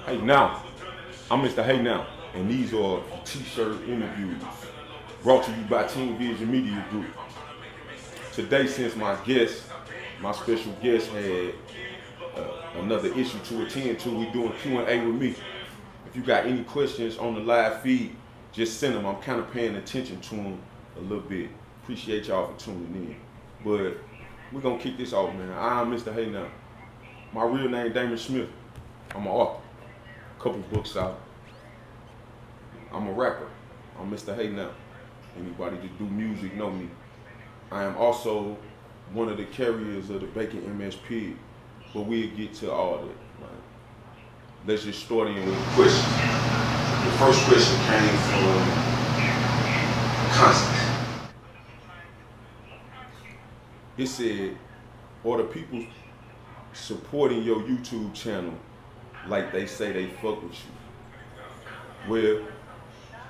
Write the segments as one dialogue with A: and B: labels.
A: Hey Now, I'm Mr. Hey Now, and these are t-shirt interviews brought to you by Team Vision Media Group. Today, since my special guest had another issue to attend to, we doing Q&A with me. If you got any questions on the live feed, just send them. I'm kind of paying attention to them a little bit. Appreciate y'all for tuning in. But we're gonna kick this off, man. I'm Mr. Hey Now. My real name, Damon Smith. I'm an author. Couple books out. I'm a rapper. I'm Mr. Hey Now. Anybody that do music know me. I am also one of the carriers of the Bacon MSP, but we'll get to all that. Right? Let's just start in with a question. The first question came from Constance. It said, are the people supporting your YouTube channel like they say they fuck with you? Well,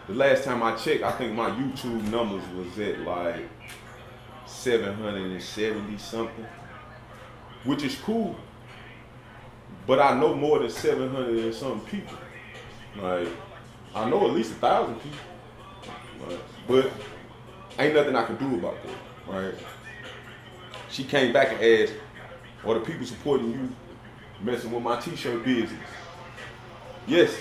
A: the last time I checked, I think my YouTube numbers was at like 770 something, which is cool. But I know more than 700 and something people. Like, I know at least 1,000 people. Right? But ain't nothing I can do about that, right? She came back and asked, are the people supporting you messing with my t-shirt business? Yes.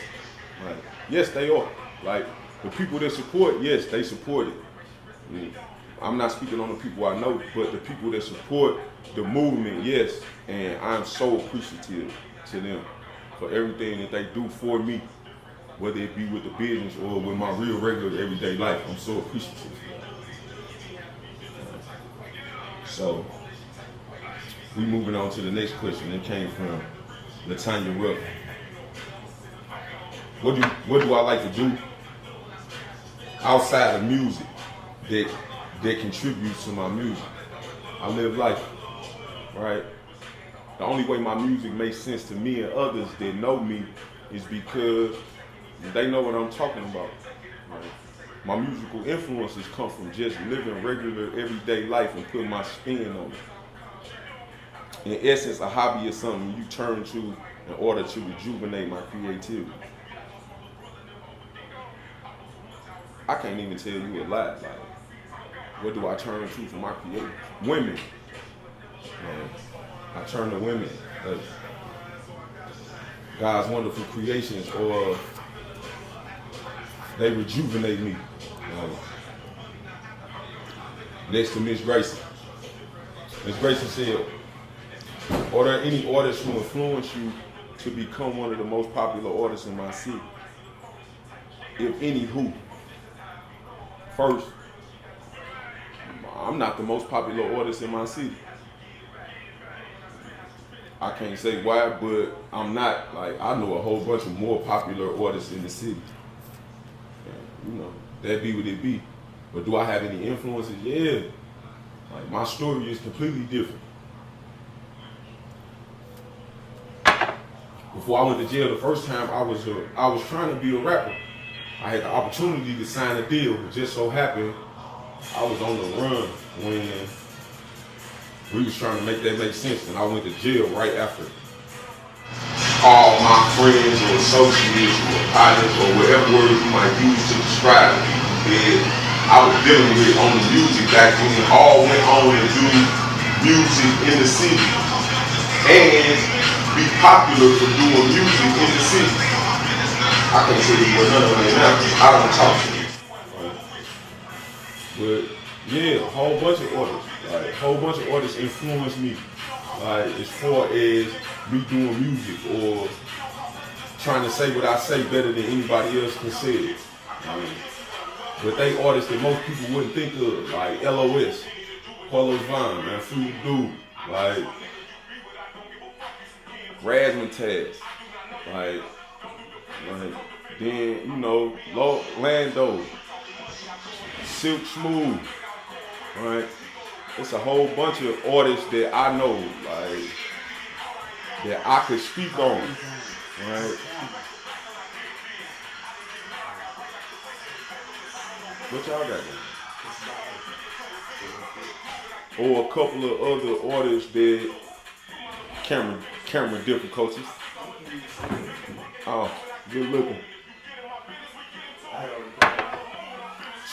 A: Like, yes, they are. Like, the people that support, yes, they support it. I'm not speaking on the people I know, but the people that support the movement, yes. And I'm so appreciative to them for everything that they do for me, whether it be with the business or with my real regular everyday life. I'm so appreciative. So, we moving on to the next question. It came from Latanya Ruff. What do I like to do outside of music that contributes to my music? I live life, right? The only way my music makes sense to me and others that know me is because they know what I'm talking about. Right? My musical influences come from just living regular everyday life and putting my spin on it. In essence, a hobby is something you turn to in order to rejuvenate my creativity. I can't even tell you a lot. Like, what do I turn to for my creativity? Women. I turn to women. God's wonderful creations, or they rejuvenate me. Next to Miss Grayson. Miss Grayson said, are there any artists who influence you to become one of the most popular artists in my city? If any, who? First, I'm not the most popular artist in my city. I can't say why, but I'm not. Like, I know a whole bunch of more popular artists in the city. And, you know, that be what it be. But do I have any influences? Yeah. Like, my story is completely different. Before I went to jail the first time, I was trying to be a rapper. I had the opportunity to sign a deal, but just so happened I was on the run when we was trying to make that make sense, and I went to jail right after. All my friends or associates or partners or whatever word you might use to describe people that I was dealing with on the music back when it all went on and do music in the city and be popular for doing music in the city. I can't tell you what none of them now because I don't talk to them. Right? But yeah, a whole bunch of artists. Like, a whole bunch of artists influence me. Like, as far as me doing music or trying to say what I say better than anybody else can say it. But they artists that most people wouldn't think of, like LOS, Carlos Vine, man, Free Dude, like Razzmatazz, like then, you know, Lando, Silk Smooth, right? It's a whole bunch of artists that I know, like, that I could speak on, right? What y'all got there? Or a couple of other artists that camera difficulties. Oh, good looking.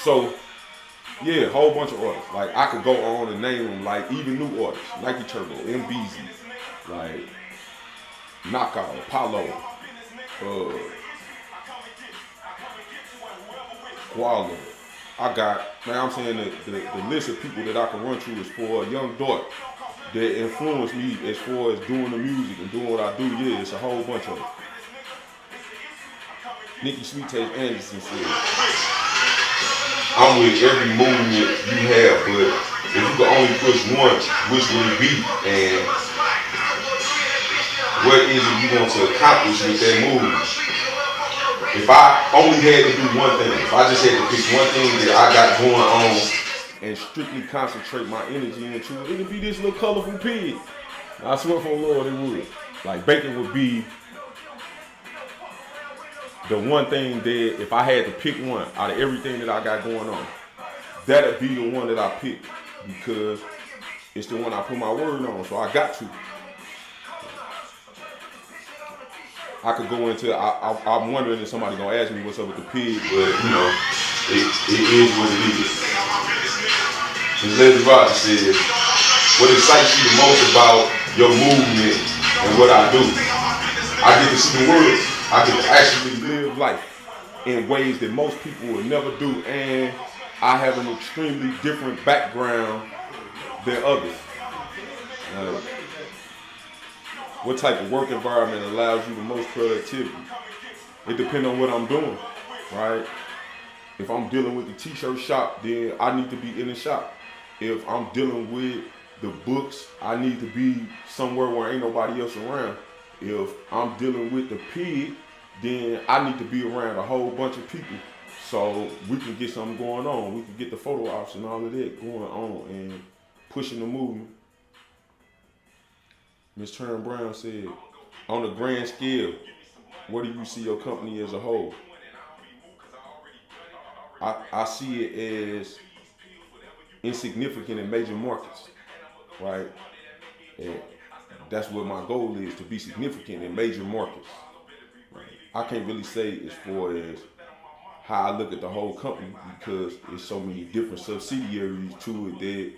A: So, yeah, whole bunch of artists. Like, I could go on and name them, like, even new artists. Nike Turbo, MBZ, like, Knockout, Apollo, Guala. I got, man, I'm saying the list of people that I can run through is for a young daughter that influenced me as far as doing the music and doing what I do. Yeah, it's a whole bunch of it. Nikki Sweet Taste Anderson said, I'm with every movement you have, but if you could only push one, which would it be? And what is it you want to accomplish with that movement? If I only had to do one thing, if I just had to pick one thing that I got going on and strictly concentrate my energy into it, it'd be this little colorful pig. I swear for the Lord it would. Like, bacon would be the one thing that if I had to pick one out of everything that I got going on, that'd be the one that I pick because it's the one I put my word on, so I got to. I could go into, I'm wondering if somebody gonna ask me what's up with the pig, but you know, it is what it is. As Leslie Rogers said, what excites you the most about your movement and what I do? I get to see the world. I get to actually live life in ways that most people will never do, and I have an extremely different background than others. What type of work environment allows you the most productivity? It depends on what I'm doing, right? If I'm dealing with the t-shirt shop, then I need to be in the shop. If I'm dealing with the books, I need to be somewhere where ain't nobody else around. If I'm dealing with the pig, then I need to be around a whole bunch of people so we can get something going on. We can get the photo ops and all of that going on and pushing the movement. Ms. Turner Brown said, on a grand scale, where do you see your company as a whole? I see it as insignificant in major markets, right? And that's what my goal is, to be significant in major markets. Right? I can't really say as far as how I look at the whole company because there's so many different subsidiaries to it that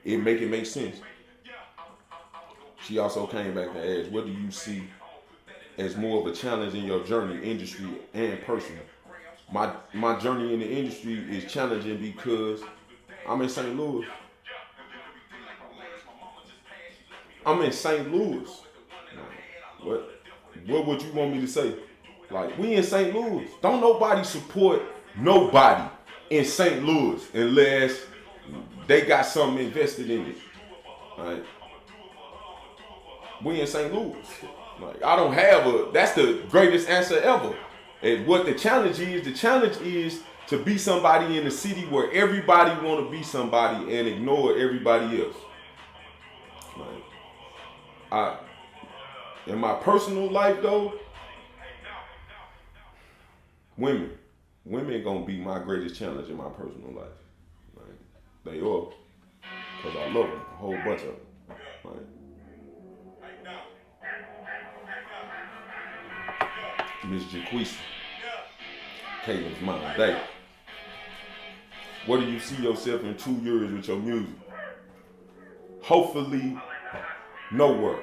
A: it make sense. She also came back and asked, what do you see as more of a challenge in your journey, industry and personal? My journey in the industry is challenging because I'm in St. Louis. I'm in St. Louis. What would you want me to say? Like, we in St. Louis. Don't nobody support nobody in St. Louis unless they got something invested in it. Right? We in St. Louis. Like, I don't have that's the greatest answer ever. And what the challenge is to be somebody in a city where everybody want to be somebody and ignore everybody else. Like, in my personal life though, women gonna be my greatest challenge in my personal life. Like, they are, because I love them, a whole bunch of them. Like, Miss Jaquisa, Caitlin's mom, Dave. Where do you see yourself in 2 years with your music? Hopefully, nowhere.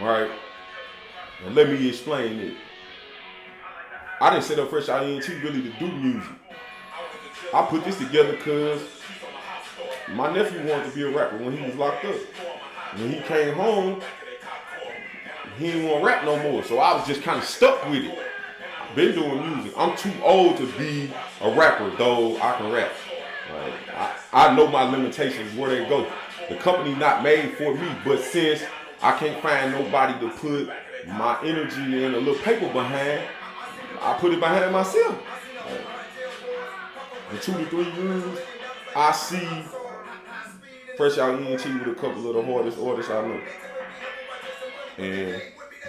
A: Right? And let me explain it. I didn't set up Fresh Out ENT really to do music. I put this together because my nephew wanted to be a rapper when he was locked up. When he came home, he didn't want to rap no more. So I was just kind of stuck with it. I've been doing music. I'm too old to be a rapper, though I can rap. Like, I know my limitations, where they go. The company not made for me, but since I can't find nobody to put my energy and a little paper behind, I put it behind myself. In 2 to 3 years, I see Fresh Out ENT with a couple of the hardest artists I know. And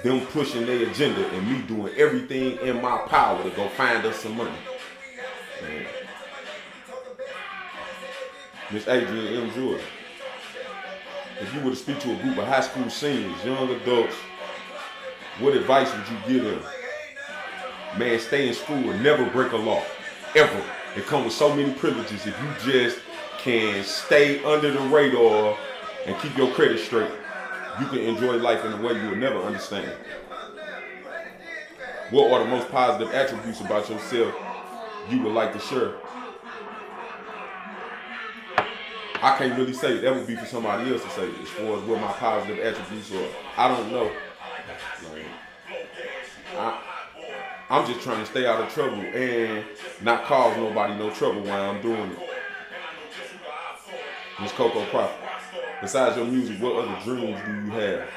A: them pushing their agenda and me doing everything in my power to go find us some money. Miss Adrian M. Jordan, if you were to speak to a group of high school seniors, young adults, What advice would you give them? Man, stay in school and never break a law. Ever. It comes with so many privileges if you just can stay under the radar and keep your credit straight. You can enjoy life in a way you will never understand. What are the most positive attributes about yourself you would like to share? I can't really say. That would be for somebody else to say as far as what my positive attributes are. I don't know. Like, I'm just trying to stay out of trouble and not cause nobody no trouble while I'm doing it. Miss Coco Prophet, besides your music, what other dreams do you have?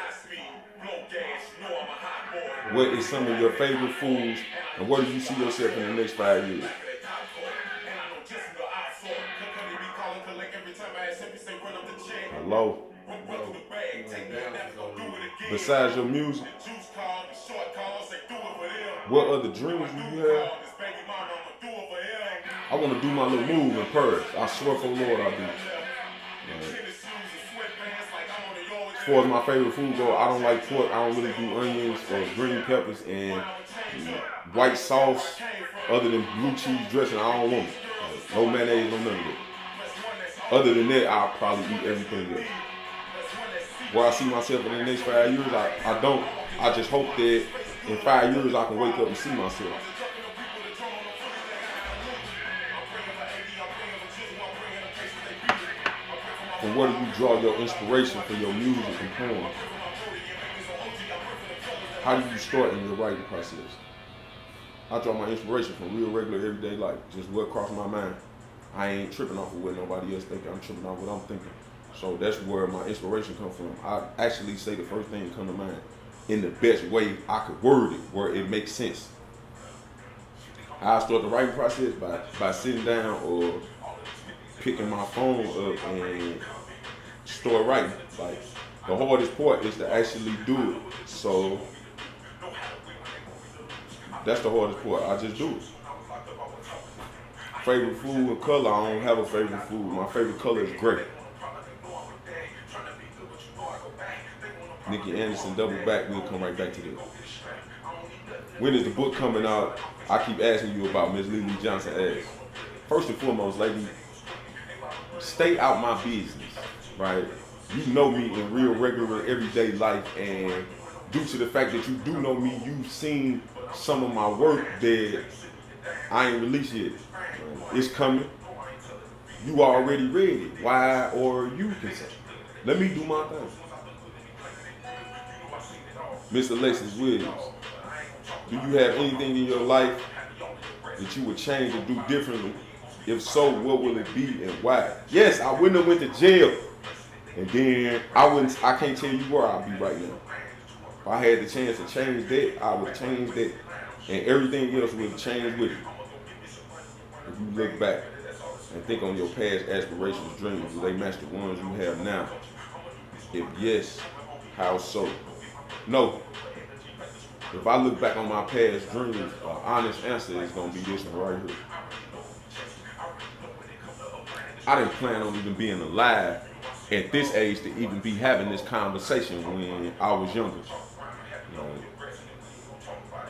A: What is some of your favorite foods, and where do you see yourself in the next 5 years? Hello? Besides your music, what other dreams do you have? I want to do my little move in Paris. I swear for the Lord I do. As far as my favorite food go, I don't like pork. I don't really do onions or green peppers and white sauce. Other than blue cheese dressing, I don't want it. No mayonnaise, no none of it. Other than that, I'll probably eat everything else. Where I see myself in the next 5 years, I don't. I just hope that in 5 years I can wake up and see myself. From where do you draw your inspiration for your music and poems? How do you start in your writing process? I draw my inspiration from real, regular, everyday life. Just what crossed my mind. I ain't tripping off of what nobody else thinking. I'm tripping off what I'm thinking. So that's where my inspiration comes from. I actually say the first thing that comes to mind in the best way I could word it, where it makes sense. I start the writing process by sitting down or picking my phone up and start writing. Like, the hardest part is to actually do it. So that's the hardest part. I just do it. Favorite food and color, I don't have a favorite food. My favorite color is gray. Nikki Anderson, double back, we'll come right back to this. When is the book coming out? I keep asking you about. Miss Lily Johnson asks. First and foremost, lady, stay out my business, right? You know me in real, regular, everyday life, and due to the fact that you do know me, you've seen some of my work that I ain't released yet. It's coming. You already read it. Why are you concerned? Let me do my thing. Miss Alexis Williams, do you have anything in your life that you would change or do differently? If so, what will it be and why? Yes, I wouldn't have went to jail. And then I can't tell you where I'll be right now. If I had the chance to change that, I would change that. And everything else would change with it. If you look back and think on your past aspirations, dreams, do they match the ones you have now? If yes, how so? No. If I look back on my past dreams, an honest answer is going to be this one right here. I didn't plan on even being alive at this age to even be having this conversation when I was younger. You know,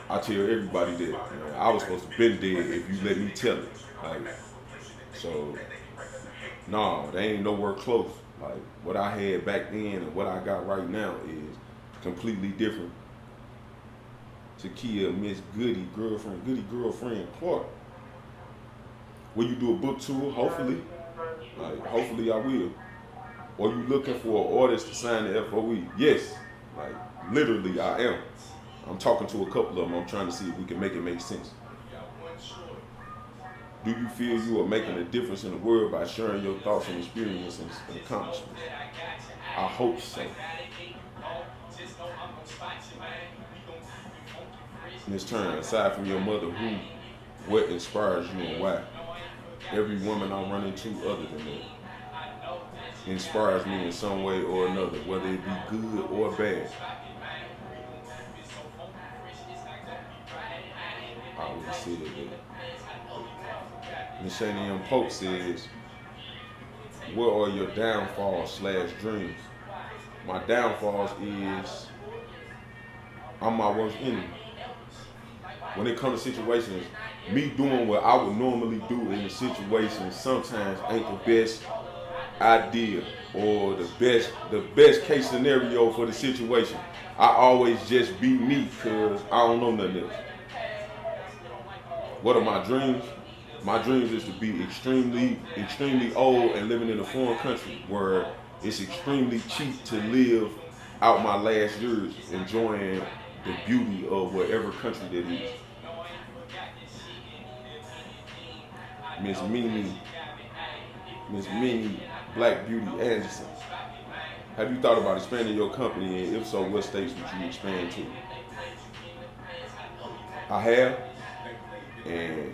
A: I tell everybody that I was supposed to be dead if you let me tell it. Like, so, no, they ain't nowhere close. Like, what I had back then and what I got right now is completely different. Takia, Miss Goody girlfriend Clark. Will you do a book tour? Hopefully. Like, hopefully I will. Or you looking for an artist to sign the FOE? Yes. Like, literally I am. I'm talking to a couple of them. I'm trying to see if we can make it make sense. Do you feel you are making a difference in the world by sharing your thoughts and experiences and accomplishments? I hope so. Ms. Turner, aside from your mother, what inspires you and why? Every woman I run into other than that inspires me in some way or another, whether it be good or bad. I always said that. Ms. Shani M. Pope says, what are your downfalls / dreams? My downfalls is I'm my worst enemy. When it comes to situations, me doing what I would normally do in a situation sometimes ain't the best idea or the best case scenario for the situation. I always just be me because I don't know nothing else. What are my dreams? My dreams is to be extremely old and living in a foreign country where it's extremely cheap to live out my last years enjoying the beauty of whatever country that is. Miss Mimi Black Beauty Anderson. Have you thought about expanding your company, and if so, what states would you expand to? I have, and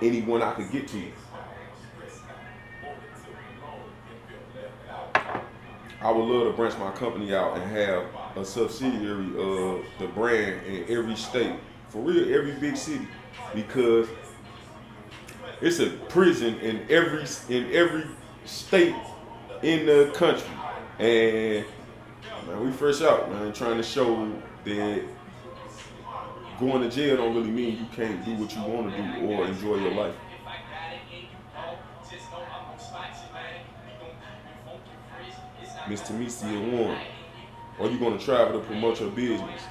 A: anyone I could get to. I would love to branch my company out and have a subsidiary of the brand in every state, for real, every big city, because it's a prison in every state in the country. And man, we fresh out, man, trying to show that going to jail don't really mean you can't do what you want to do or enjoy your life. Miss Tamicia Warren, are you going to travel to promote your business?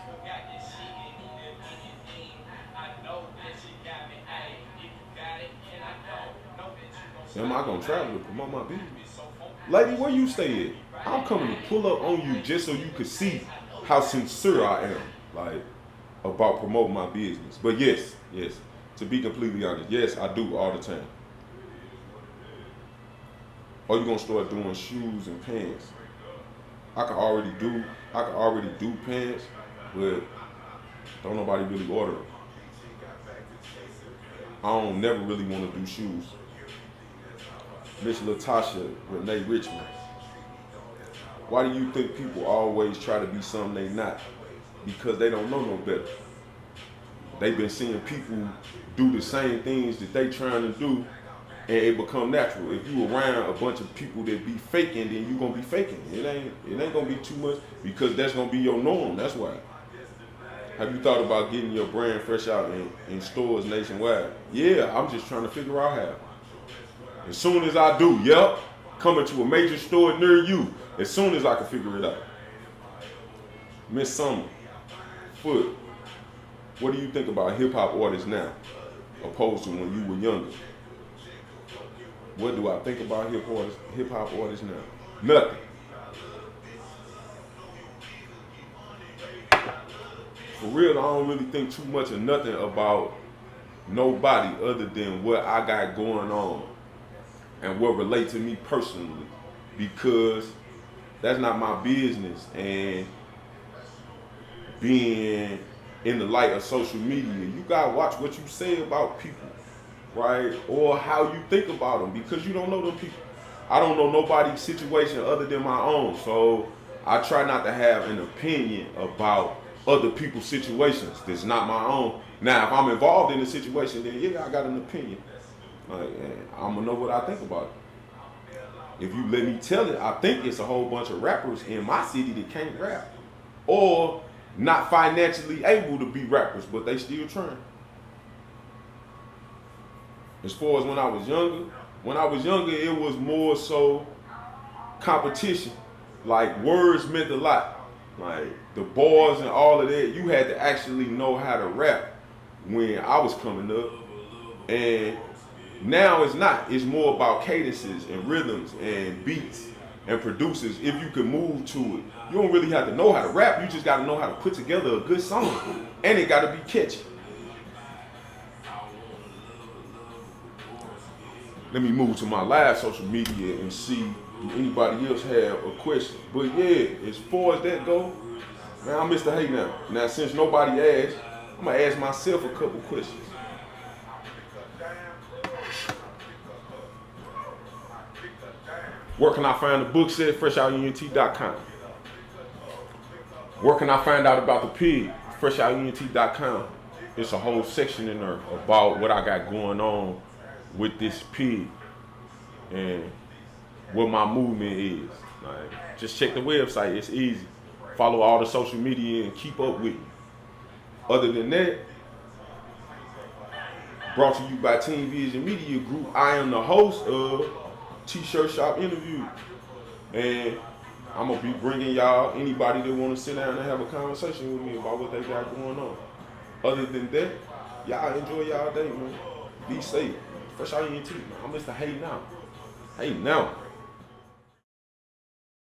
A: Am I going to travel to promote my business? Lady, where you stay at? I'm coming to pull up on you just so you could see how sincere I am, like, about promoting my business. But yes, to be completely honest, yes, I do all the time. Are you gonna start doing shoes and pants? I can already do pants, but don't nobody really order them. I don't never really want to do shoes. Miss Latasha Renee Richmond. Why do you think people always try to be something they not? Because they don't know no better. They've been seeing people do the same things that they trying to do, and it become natural. If you around a bunch of people that be faking, then you gonna be faking. It ain't gonna be too much, because that's gonna be your norm. That's why. Have you thought about getting your brand fresh out in stores nationwide? Yeah, I'm just trying to figure out how. As soon as I do, coming to a major store near you, as soon as I can figure it out. Miss Summer, Foot, what do you think about hip-hop artists now, opposed to when you were younger? What do I think about hip-hop artists now? Nothing. For real, I don't really think too much of nothing about nobody other than what I got going on and what relate to me personally, because that's not my business. And being in the light of social media, you gotta watch what you say about people, right? Or how you think about them, because you don't know them people. I don't know nobody's situation other than my own, so I try not to have an opinion about other people's situations that's not my own. Now, if I'm involved in the situation, then yeah, I got an opinion. Like, I'm gonna know what I think about it. If you let me tell it, I think it's a whole bunch of rappers in my city that can't rap, or not financially able to be rappers, but they still trying. As far as when I was younger, it was more so competition. Like, words meant a lot. Like, the bars and all of that, you had to actually know how to rap when I was coming up. And now it's not. It's more about cadences and rhythms and beats and producers. If you can move to it, you don't really have to know how to rap. You just got to know how to put together a good song, and it got to be catchy. Let me move to my live social media and see if anybody else have a question. But yeah, as far as that go, man, I'm Mr. Hey now. Now, since nobody asked, I'm gonna ask myself a couple questions. Where can I find the book set? FreshOutUNT.com. Where can I find out about the pig? FreshOutUNT.com. It's a whole section in there about what I got going on with this pig and what my movement is. Like, just check the website. It's easy. Follow all the social media and keep up with me. Other than that, brought to you by Team Vision Media Group. I am the host of T-Shirt Shop Interview. And I'm going to be bringing y'all anybody that want to sit down and have a conversation with me about what they got going on. Other than that, y'all enjoy y'all day, man. Be safe. Fresh out your teeth, man. I'm Mr. Hey Now. Hey Now.